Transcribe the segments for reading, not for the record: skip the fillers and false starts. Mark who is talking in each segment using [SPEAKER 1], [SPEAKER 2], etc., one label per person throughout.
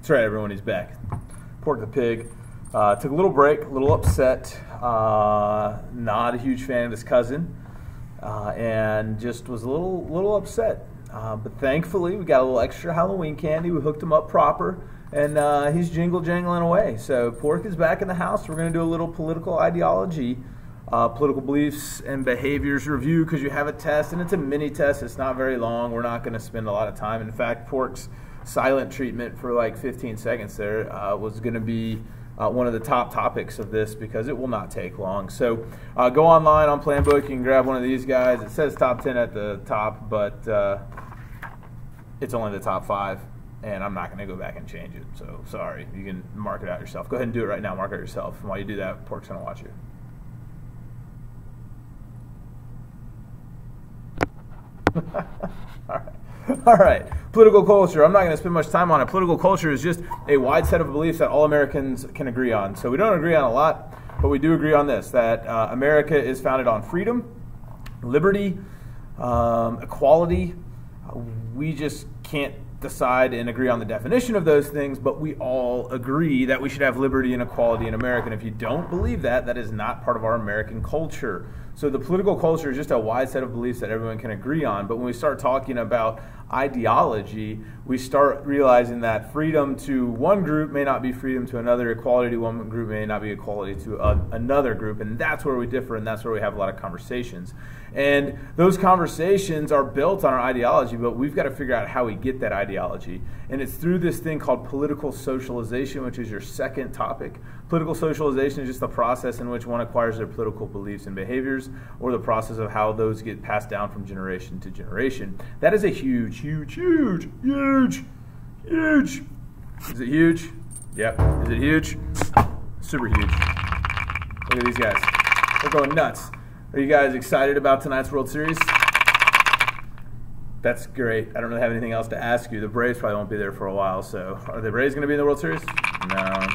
[SPEAKER 1] That's right, everyone, he's back. Pork the Pig. Took a little break, a little upset. Not a huge fan of his cousin, and just was a little upset. But thankfully, we got a little extra Halloween candy. We hooked him up proper, and he's jangling away. So Pork is back in the house. We're going to do a little political ideology, political beliefs and behaviors review, because you have a test, and it's a mini test. It's not very long. We're not going to spend a lot of time. In fact, Pork's silent treatment for like 15 seconds there was going to be one of the top topics of this, because it will not take long. So go online on PlanBook. You can grab one of these guys. It says top 10 at the top, but it's only the top 5, and I'm not going to go back and change it. So sorry. You can mark it out yourself. Go ahead and do it right now. Mark it yourself. And while you do that, Pork's going to watch you. All right. Political culture. I'm not going to spend much time on it. Political culture is just a wide set of beliefs that all Americans can agree on. So we don't agree on a lot, but we do agree on this, that America is founded on freedom, liberty, equality. We just can't decide and agree on the definition of those things, but we all agree that we should have liberty and equality in America. And if you don't believe that, that is not part of our American culture. So the political culture is just a wide set of beliefs that everyone can agree on. But when we start talking about ideology, we start realizing that freedom to one group may not be freedom to another, equality to one group may not be equality to another group, and that's where we differ, and that's where we have a lot of conversations. And those conversations are built on our ideology, but we've got to figure out how we get that ideology. And it's through this thing called political socialization, which is your second topic. Political socialization is just the process in which one acquires their political beliefs and behaviors, or the process of how those get passed down from generation to generation. That is a huge. Is it huge? Yep. Is it huge? Super huge. Look at these guys. They're going nuts. Are you guys excited about tonight's World Series? That's great. I don't really have anything else to ask you. The Braves probably won't be there for a while, so are the Braves going to be in the World Series? No.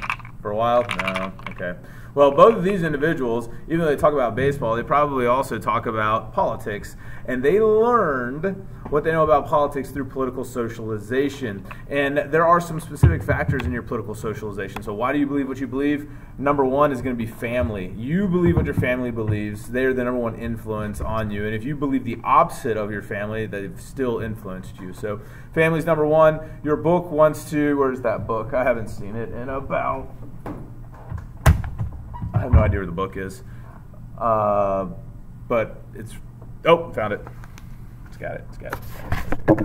[SPEAKER 1] For a while? No. Okay. Well, both of these individuals, even though they talk about baseball, they probably also talk about politics, and they learned what they know about politics through political socialization. And there are some specific factors in your political socialization. So why do you believe what you believe? Number one is going to be family. You believe what your family believes. They're the number one influence on you. And if you believe the opposite of your family, they've still influenced you. So family's number one. Your book wants to, where's that book? I haven't seen it in about, I have no idea where the book is. But it's, oh, found it. It's got it.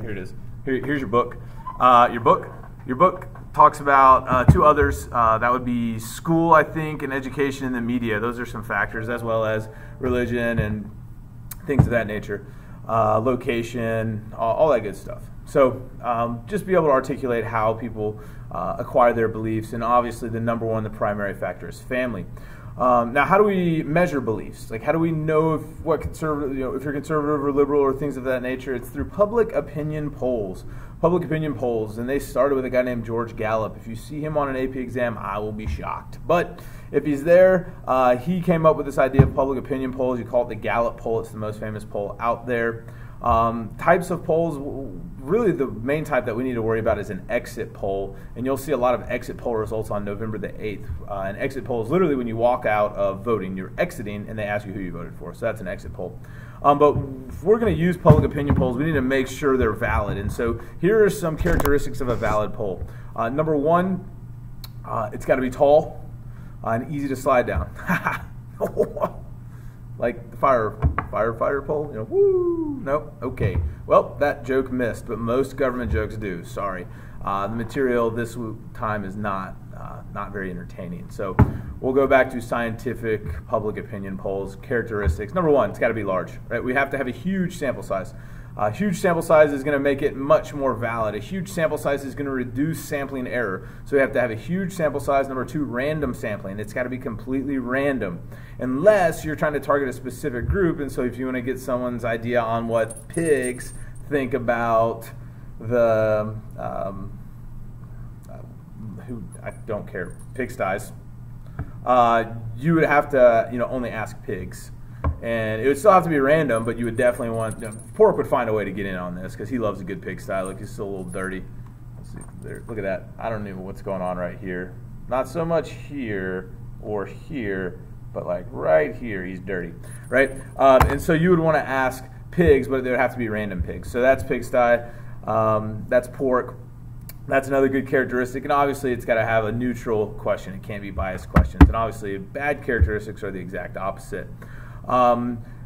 [SPEAKER 1] Here it is. Here's your book. Your book talks about two others. That would be school, I think, and education, and the media. Those are some factors, as well as religion and things of that nature. Location, all that good stuff. So just be able to articulate how people acquire their beliefs, and obviously the number one, the primary factor is family. Now, how do we measure beliefs? Like, how do we know if you're conservative or liberal or things of that nature? It's through public opinion polls. Public opinion polls, and they started with a guy named George Gallup. If you see him on an AP exam, I will be shocked. But if he's there, he came up with this idea of public opinion polls. You call it the Gallup poll. It's the most famous poll out there. Types of polls, really the main type that we need to worry about is an exit poll, and you'll see a lot of exit poll results on November the 8th. An exit poll is literally when you walk out of voting, you're exiting, and they ask you who you voted for, so that's an exit poll. But if we're going to use public opinion polls, we need to make sure they're valid, and so here are some characteristics of a valid poll. Number one, it's got to be tall and easy to slide down. Like the firefighter pole, woo, nope, okay. Well, that joke missed, but most government jokes do, sorry. The material this time is not very entertaining. So we'll go back to scientific public opinion polls, characteristics. Number one, it's got to be large, right? We have to have a huge sample size. A huge sample size is going to make it much more valid. A huge sample size is going to reduce sampling error. So we have to have a huge sample size. Number two, random sampling. It's got to be completely random, unless you're trying to target a specific group. And so if you want to get someone's idea on what pigs think about the, I don't care, pigsties, you would have to, only ask pigs. And it would still have to be random, but you would definitely want, Pork would find a way to get in on this because he loves a good pigsty. Look, he's still a little dirty. Let's see, there, look at that. I don't know what's going on right here. Not so much here or here, but like right here, he's dirty, right? And so you would want to ask pigs, but they would have to be random pigs. So that's pigsty, that's pork. That's another good characteristic, and obviously it's got to have a neutral question. It can't be biased questions, and obviously bad characteristics are the exact opposite.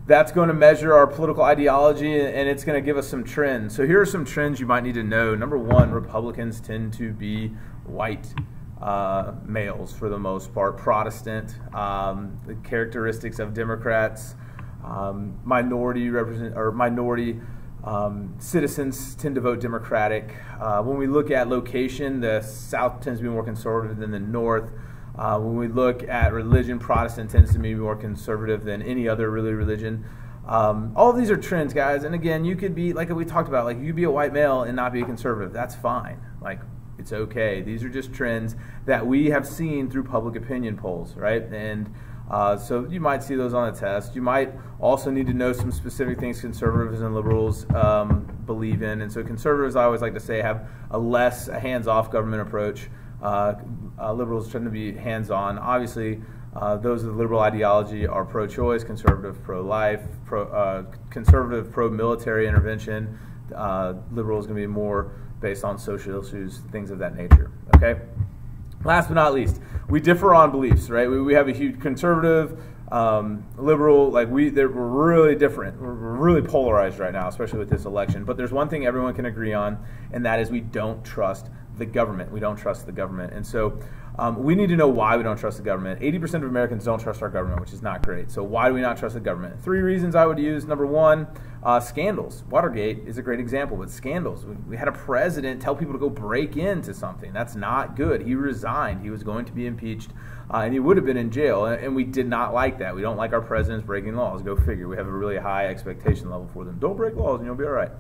[SPEAKER 1] That's going to measure our political ideology, and it's going to give us some trends. So here are some trends you might need to know. Number one, Republicans tend to be white males for the most part, Protestant. The characteristics of Democrats, minority citizens tend to vote Democratic. When we look at location, the South tends to be more conservative than the North. When we look at religion, Protestant tends to be more conservative than any other religion. All of these are trends, guys. And again, you could be, like we talked about, like you could be a white male and not be a conservative. That's fine. Like, it's okay. These are just trends that we have seen through public opinion polls, right? And so you might see those on the test. You might also need to know some specific things conservatives and liberals believe in. And so conservatives, I always like to say, have a hands-off government approach. Liberals tend to be hands-on. Obviously, those of the liberal ideology are pro-choice, conservative pro-life, conservative pro-military intervention. Liberal is going to be more based on social issues, things of that nature. Okay. Last but not least, we differ on beliefs, right? We have a huge conservative, liberal, we're really different. We're really polarized right now, especially with this election. But there's one thing everyone can agree on, and that is we don't trust the government. We don't trust the government. And so we need to know why we don't trust the government. 80% of Americans don't trust our government, which is not great. So why do we not trust the government? 3 reasons I would use. Number one, scandals. Watergate is a great example, but scandals. We had a president tell people to go break into something. That's not good. He resigned. He was going to be impeached, and he would have been in jail, and we did not like that. We don't like our presidents breaking laws. Go figure. We have a really high expectation level for them. Don't break laws and you'll be all right.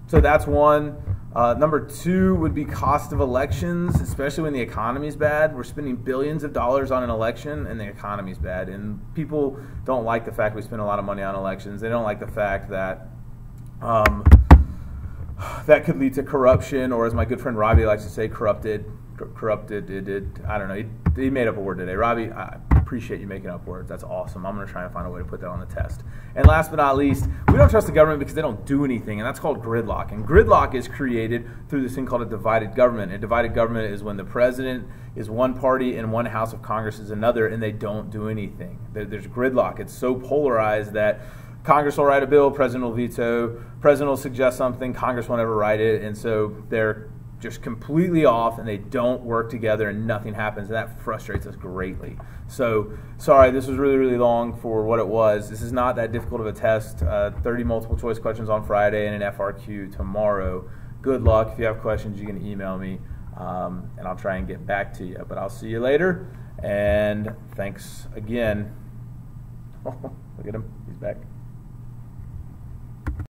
[SPEAKER 1] So that's one. Number two would be cost of elections, especially when the economy's bad. We're spending billions of dollars on an election and the economy's bad. And people don't like the fact we spend a lot of money on elections. They don't like the fact that that could lead to corruption, or as my good friend Robbie likes to say, corrupted. I don't know. He made up a word today. Robbie, I appreciate you making up words. That's awesome. I'm going to try and find a way to put that on the test. And last but not least, we don't trust the government because they don't do anything, and that's called gridlock. And gridlock is created through this thing called a divided government. A divided government is when the president is one party and one house of Congress is another, and they don't do anything. There's gridlock. It's so polarized that Congress will write a bill, president will veto, president will suggest something, Congress won't ever write it, and so they're just completely off, and they don't work together, and nothing happens, and that frustrates us greatly. So, sorry, this was really, really long for what it was. This is not that difficult of a test. 30 multiple choice questions on Friday and an FRQ tomorrow. Good luck. If you have questions, you can email me, and I'll try and get back to you. But I'll see you later, and thanks again. Look at him. He's back.